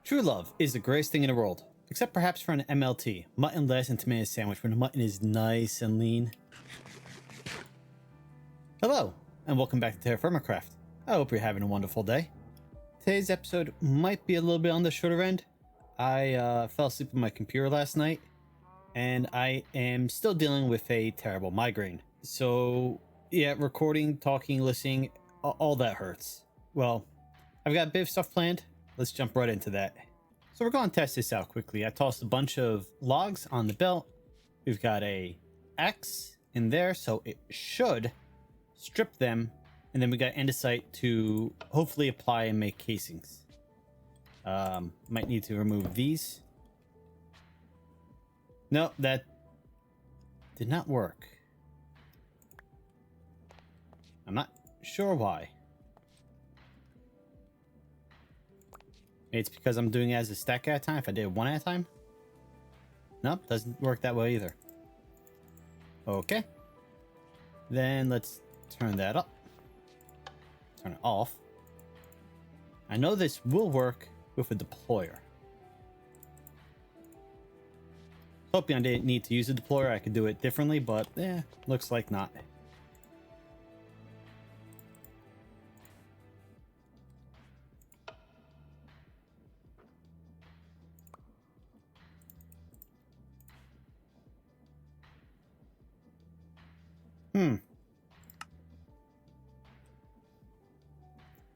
True love is the greatest thing in the world, except perhaps for an MLT, mutton, lettuce, and tomato sandwich when the mutton is nice and lean. Hello, and welcome back to TerraFirmaCraft. I hope you're having a wonderful day. Today's episode might be a little bit on the shorter end. I fell asleep on my computer last night, and I am still dealing with a terrible migraine. So, yeah, recording, talking, listening, all that hurts. Well, I've got a bit of stuff planned. Let's jump right into that. So we're going to test this out quickly. I tossed a bunch of logs on the belt. We've got a axe in there, so it should strip them. And then we got andesite to hopefully apply and make casings. Might need to remove these. No, that did not work. I'm not sure why. Maybe it's because I'm doing it as a stack at a time. If I did one at a time. Nope, doesn't work that way either. Okay. Then let's turn that up. Turn it off. I know this will work with a deployer. Hoping I didn't need to use a deployer. I could do it differently, but looks like not.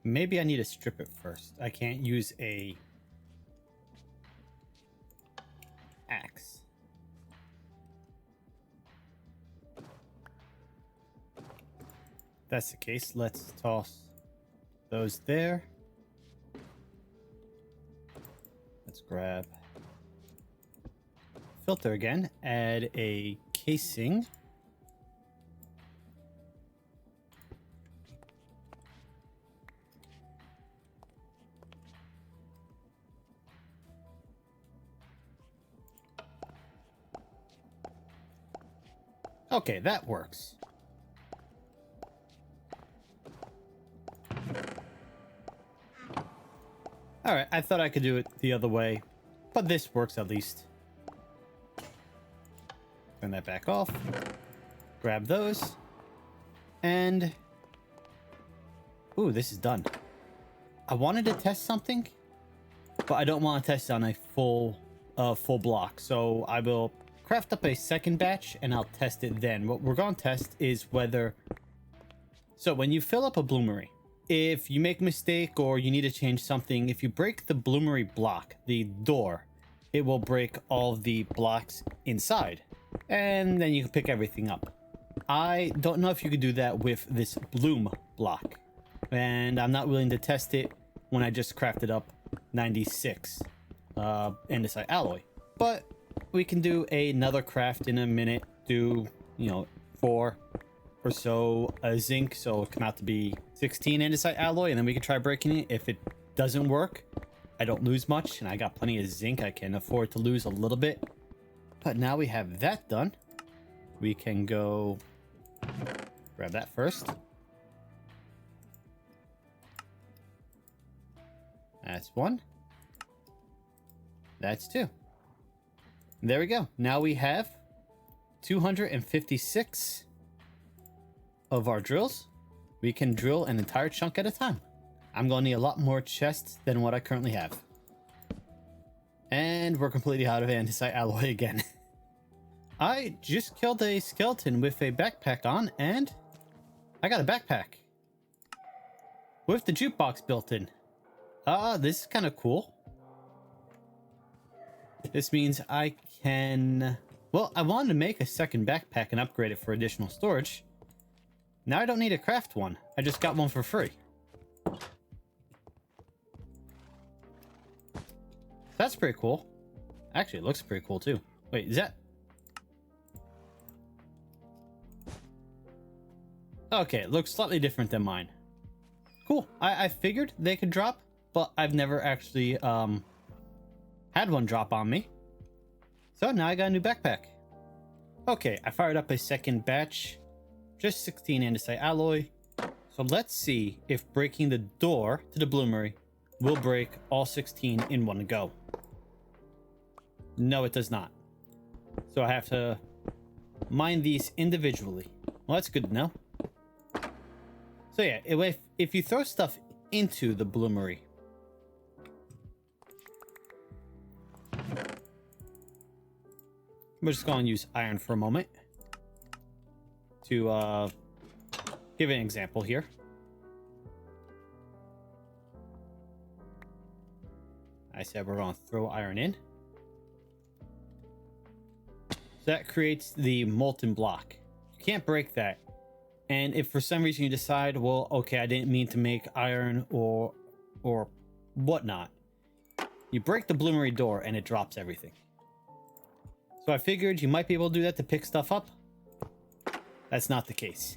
Maybe I need to strip it first. I can't use a axe. If that's the case, let's toss those there. Let's grab filter again, add a casing. Okay, that works. Alright, I thought I could do it the other way, but this works at least. Turn that back off. Grab those. And... ooh, this is done. I wanted to test something, but I don't want to test it on a full block, so I will craft up a second batch and I'll test it then. What we're going to test is whether... so when you fill up a Bloomery, if you make a mistake or you need to change something, if you break the Bloomery block, the door, it will break all the blocks inside. And then you can pick everything up. I don't know if you could do that with this Bloom block. And I'm not willing to test it when I just crafted up 96 andesite alloy. But we can do another craft in a minute. Do, 4 or so zinc, so it'll come out to be 16 andesite alloy, and then we can try breaking it. If it doesn't work, I don't lose much, and I got plenty of zinc. I can afford to lose a little bit. But now we have that done. We can go grab that first. That's one. That's two. There we go. Now we have 256 of our drills. We can drill an entire chunk at a time. I'm going to need a lot more chests than what I currently have. And we're completely out of andesite alloy again. I just killed a skeleton with a backpack on, and I got a backpack with the jukebox built in. This is kind of cool. This means I can... well, I wanted to make a second backpack and upgrade it for additional storage. Now I don't need to craft one. I just got one for free. That's pretty cool. Actually, it looks pretty cool too. Wait, is that... okay, it looks slightly different than mine. Cool. I figured they could drop, but I've never actually had one drop on me. So now I got a new backpack. Okay, I fired up a second batch. Just 16 andesite alloy. So let's see if breaking the door to the Bloomery will break all 16 in one go. No, it does not. So I have to mine these individually. Well, that's good to know. So yeah, if you throw stuff into the Bloomery, we're just going to use iron for a moment to give an example here. I said we're going to throw iron in. So that creates the molten block. You can't break that. And if for some reason you decide, well, okay, I didn't mean to make iron or whatnot, you break the Bloomery door and it drops everything. So I figured you might be able to do that to pick stuff up. That's not the case.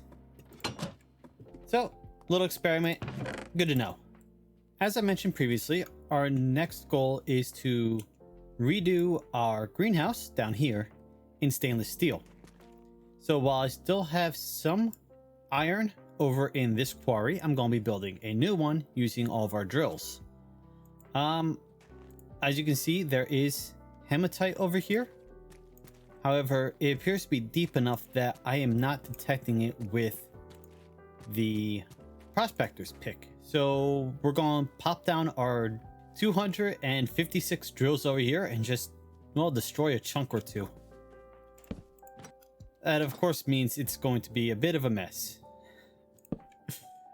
So, little experiment, good to know. As I mentioned previously, our next goal is to redo our greenhouse down here in stainless steel. So while I still have some iron over in this quarry, I'm going to be building a new one using all of our drills. As you can see, there is hematite over here. However, it appears to be deep enough that I am not detecting it with the prospector's pick. So we're going to pop down our 256 drills over here and just, well, destroy a chunk or two. That, of course, means it's going to be a bit of a mess.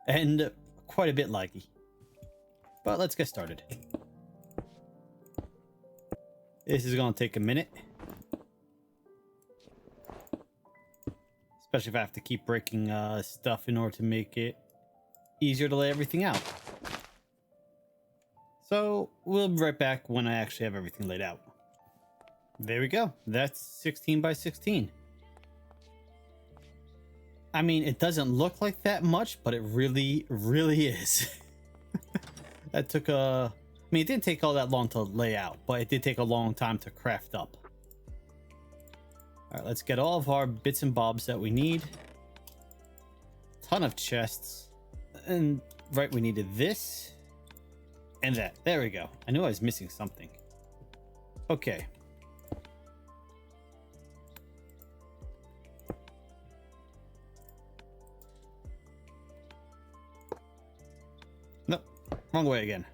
And quite a bit laggy. But let's get started. This is going to take a minute. Especially if I have to keep breaking stuff in order to make it easier to lay everything out. So we'll be right back when I actually have everything laid out. There we go. That's 16 by 16. I mean, it doesn't look like that much, but it really, really is. That took I mean, it didn't take all that long to lay out, but it did take a long time to craft up. All right, let's get all of our bits and bobs that we need. Ton of chests. And right, we needed this and that. There we go. I knew I was missing something. Okay. Nope, wrong way again.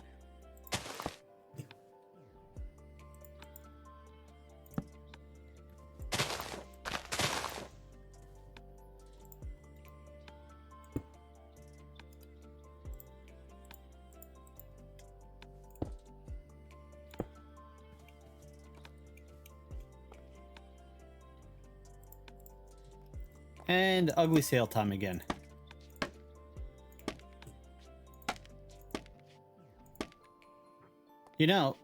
And ugly sale time again. You know,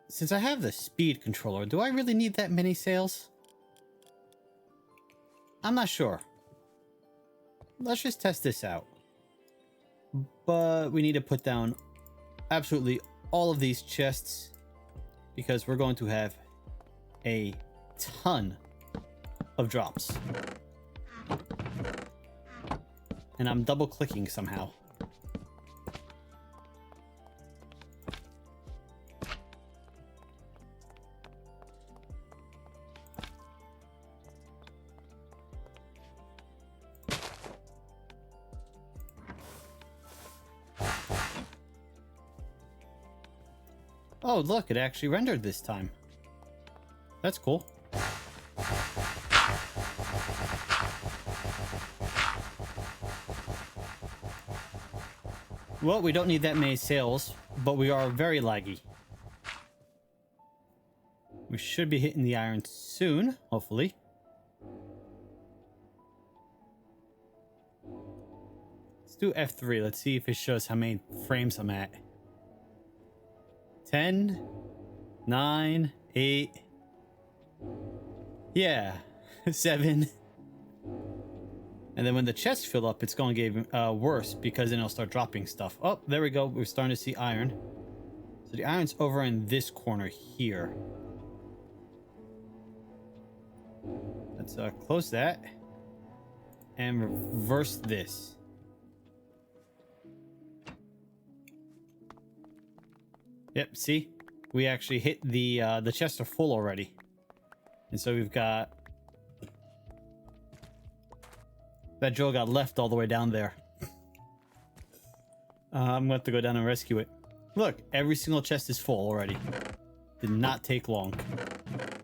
since I have the speed controller, do I really need that many sales? I'm not sure. Let's just test this out. But we need to put down absolutely all of these chests because we're going to have a ton of drops. And I'm double clicking somehow. Oh, look, it actually rendered this time. That's cool. Well, we don't need that many sales, but we are very laggy. We should be hitting the iron soon, hopefully. Let's do F3. Let's see if it shows how many frames I'm at. 10, 9, 8. Yeah, 7. And then when the chests fill up, it's going to get worse because then it'll start dropping stuff. Oh, there we go. We're starting to see iron. So the iron's over in this corner here. Let's close that. And reverse this. Yep, see? We actually hit the chests are full already. And so we've got... That drill got left all the way down there. I'm going to have to go down and rescue it. Look, every single chest is full already. Did not take long.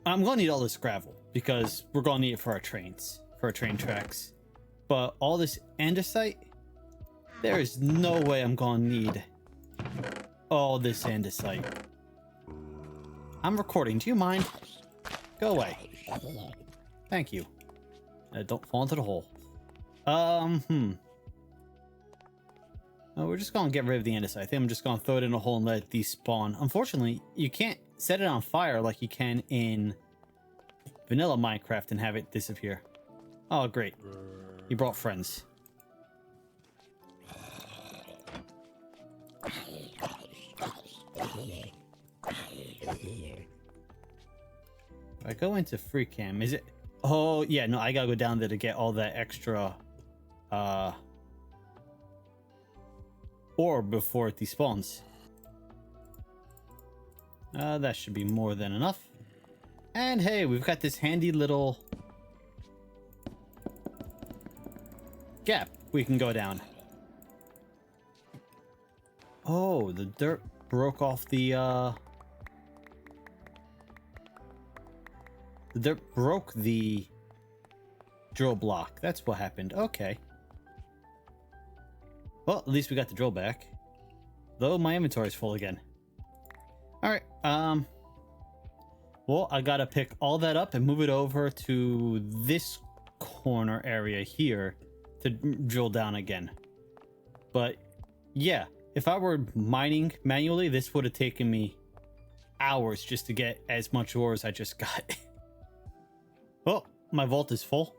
I'm going to need all this gravel because we're going to need it for our trains, for our train tracks. But all this andesite, there is no way I'm going to need all this andesite. I'm recording. Do you mind? Go away. Thank you. Don't fall into the hole. Oh, we're just gonna get rid of the andesite. I think I'm just gonna throw it in a hole and let it despawn. Unfortunately, you can't set it on fire like you can in vanilla Minecraft and have it disappear. Oh, great. You brought friends. If I go into free cam, is it... Oh, yeah, no, I gotta go down there to get all that extra... orb before it despawns. That should be more than enough. And hey, we've got this handy little gap we can go down. Oh, the dirt broke off the dirt broke the drill block. That's what happened. Okay. Well, at least we got the drill back. Though my inventory is full again. Alright, well, I gotta pick all that up and move it over to this corner area here to drill down again. But, yeah, if I were mining manually, this would have taken me hours just to get as much ore as I just got. Well, my vault is full.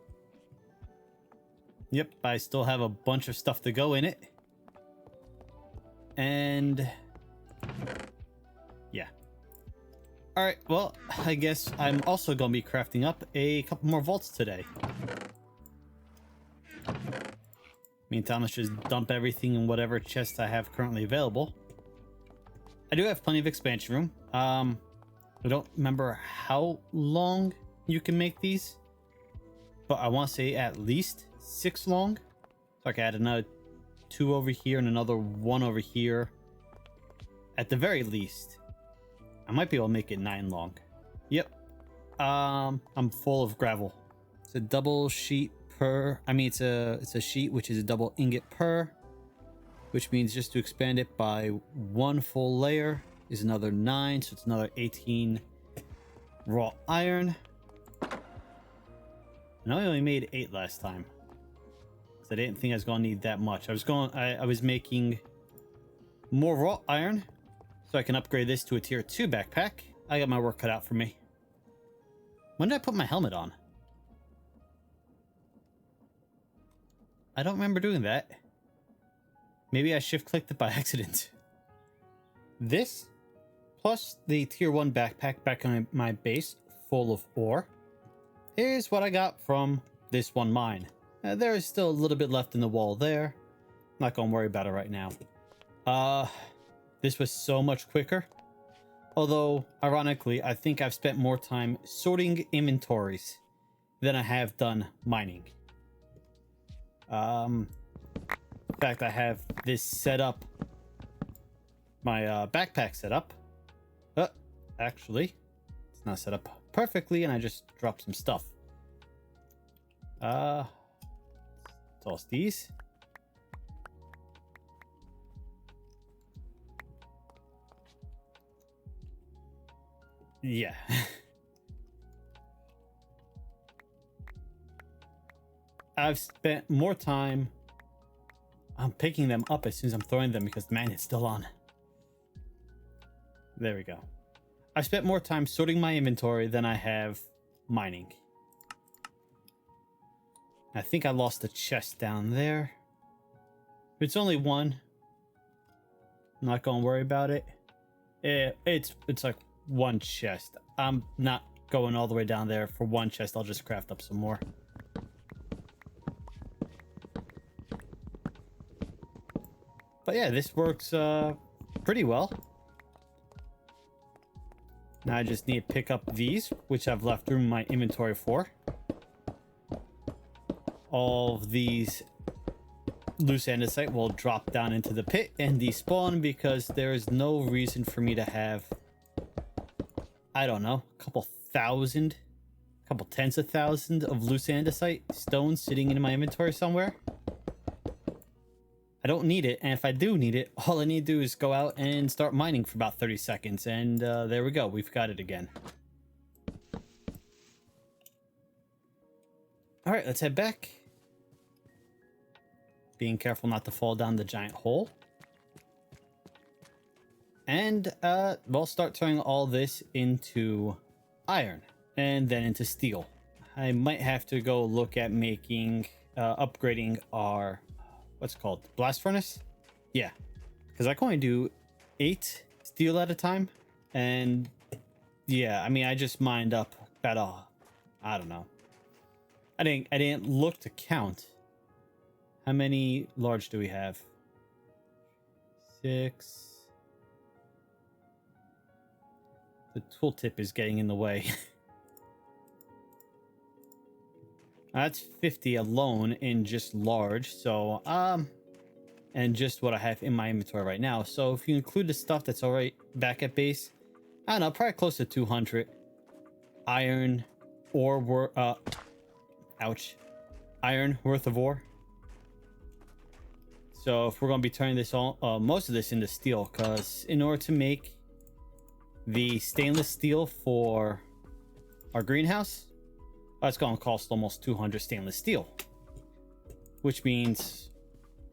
Yep, I still have a bunch of stuff to go in it. And yeah. Alright, well, I guess I'm also going to be crafting up a couple more vaults today. Meantime, let's just dump everything in whatever chest I have currently available. I do have plenty of expansion room. I don't remember how long you can make these, but I want to say at least 6 long. So I can add another 2 over here and another 1 over here. At the very least, I might be able to make it 9 long. Yep. I'm full of gravel. It's a double sheet per. I mean, it's a sheet which is a double ingot per, which means just to expand it by 1 full layer is another 9, so it's another 18 raw iron. And I only made 8 last time. I didn't think I was going to need that much. I was making more raw iron so I can upgrade this to a tier 2 backpack. I got my work cut out for me. When did I put my helmet on? I don't remember doing that. Maybe I shift clicked it by accident. This plus the tier 1 backpack back on my base full of ore is what I got from this one mine. There is still a little bit left in the wall there. Not gonna worry about it right now. This was so much quicker. Although, ironically, I think I've spent more time sorting inventories than I have done mining. In fact, I have this set up. My backpack set up. Actually, it's not set up perfectly, and I just dropped some stuff. Toss these. Yeah. I've spent more time. I'm picking them up as soon as I'm throwing them because the magnet's still on. There we go. I've spent more time sorting my inventory than I have mining. I think I lost a chest down there. It's only 1. I'm not gonna worry about it. It's like 1 chest. I'm not going all the way down there for 1 chest. I'll just craft up some more. But yeah, this works pretty well. Now I just need to pick up these, which I've left room in my inventory for. All of these loose andesite will drop down into the pit and despawn because there is no reason for me to have, I don't know, a couple tens of thousands of loose andesite stones sitting in my inventory somewhere. I don't need it, and if I do need it, all I need to do is go out and start mining for about 30 seconds, and there we go, we've got it again. Alright, let's head back. Being careful not to fall down the giant hole. And we'll start turning all this into iron, and then into steel. I might have to go look at making, upgrading our... what's it called? Blast furnace? Yeah. Because I can only do 8 steel at a time. And yeah, I mean, I just mined up about, I don't know. I didn't look to count. How many large do we have? 6. The tooltip is getting in the way. That's 50 alone in just large, so and just what I have in my inventory right now. So if you include the stuff that's already back at base, I don't know, probably close to 200 iron ore iron worth of ore. So if we're going to be turning this all most of this into steel, because in order to make the stainless steel for our greenhouse, that's going to cost almost 200 stainless steel, which means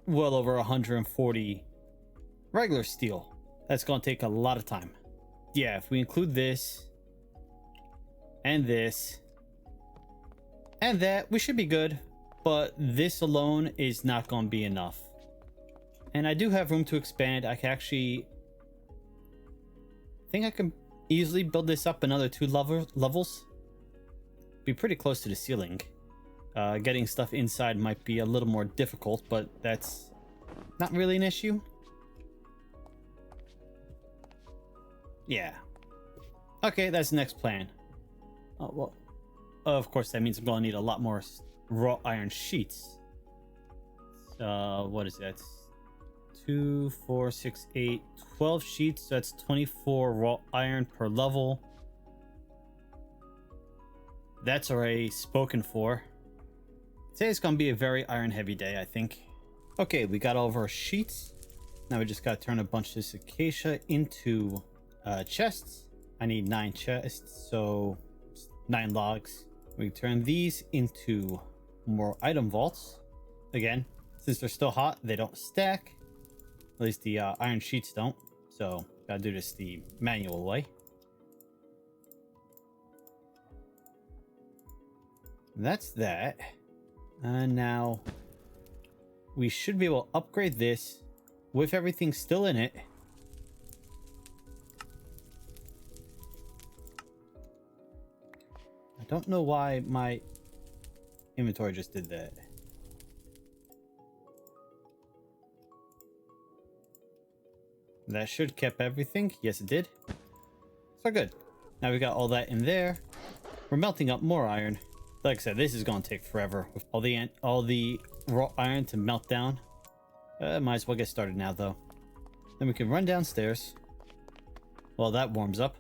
well over 140 regular steel. That's going to take a lot of time. Yeah, if we include this and this and that, we should be good, but this alone is not going to be enough. And I do have room to expand. I can actually, I think I can easily build this up another 2 levels. Be pretty close to the ceiling. Getting stuff inside might be a little more difficult, but that's not really an issue. Yeah. Okay, that's the next plan. Oh, well, of course, that means I'm going to need a lot more raw iron sheets. What is that? 2, 4, 6, 8, 12 sheets. That's 24 raw iron per level. That's already spoken for. Today's gonna be a very iron heavy day, I think. Okay, we got all of our sheets. Now we just gotta turn a bunch of this acacia into chests. I need 9 chests, so 9 logs. We turn these into more item vaults. Again, since they're still hot, they don't stack. At least the iron sheets don't. So gotta do this the manual way. That's that. And now we should be able to upgrade this with everything still in it. I don't know why my inventory just did that. That should keep everything. Yes, it did. So good. Now we got all that in there. We're melting up more iron. Like I said, this is going to take forever with all the raw iron to melt down. Might as well get started now, though. Then we can run downstairs while that warms up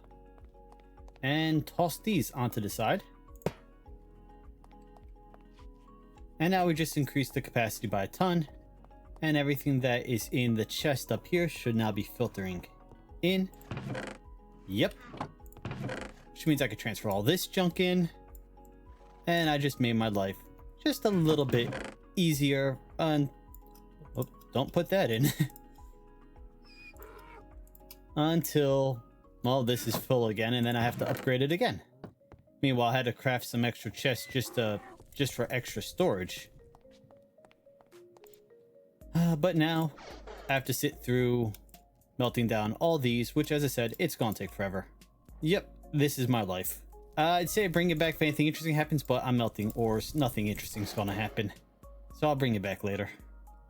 and toss these onto the side. And now we just increased the capacity by a ton, and everything that is in the chest up here should now be filtering in. Yep. Which means I can transfer all this junk in. And I just made my life just a little bit easier. Oh, don't put that in. Until, well, this is full again, and then I have to upgrade it again. Meanwhile, I had to craft some extra chests just for extra storage. But now I have to sit through melting down all these, which, as I said, it's gonna take forever. Yep, this is my life. I'd say bring it back if anything interesting happens, but I'm melting ores. Nothing interesting is gonna happen. So I'll bring it back later.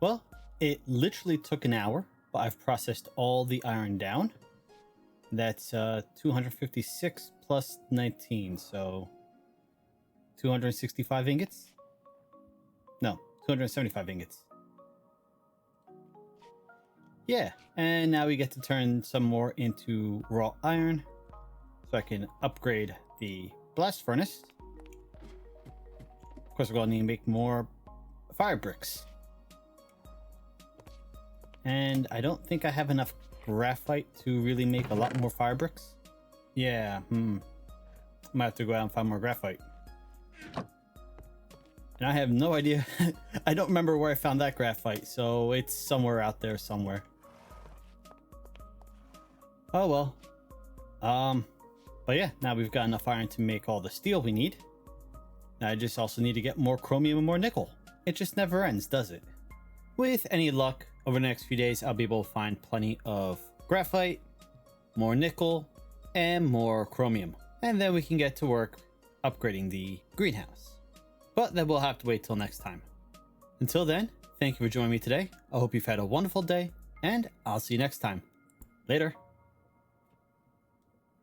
Well, it literally took an hour, but I've processed all the iron down. That's 256 plus 19, so 265 ingots? No, 275 ingots. Yeah, and now we get to turn some more into raw iron, so I can upgrade the blast furnace. Of course, we're going to need to make more fire bricks. And I don't think I have enough graphite to really make a lot more fire bricks. Yeah, might have to go out and find more graphite. And I have no idea. I don't remember where I found that graphite, so it's somewhere out there somewhere. Oh well. But yeah, now we've got enough iron to make all the steel we need. Now I just also need to get more chromium and more nickel. It just never ends, does it? With any luck, over the next few days, I'll be able to find plenty of graphite, more nickel, and more chromium. And then we can get to work upgrading the greenhouse. But then we'll have to wait till next time. Until then, thank you for joining me today. I hope you've had a wonderful day, and I'll see you next time. Later.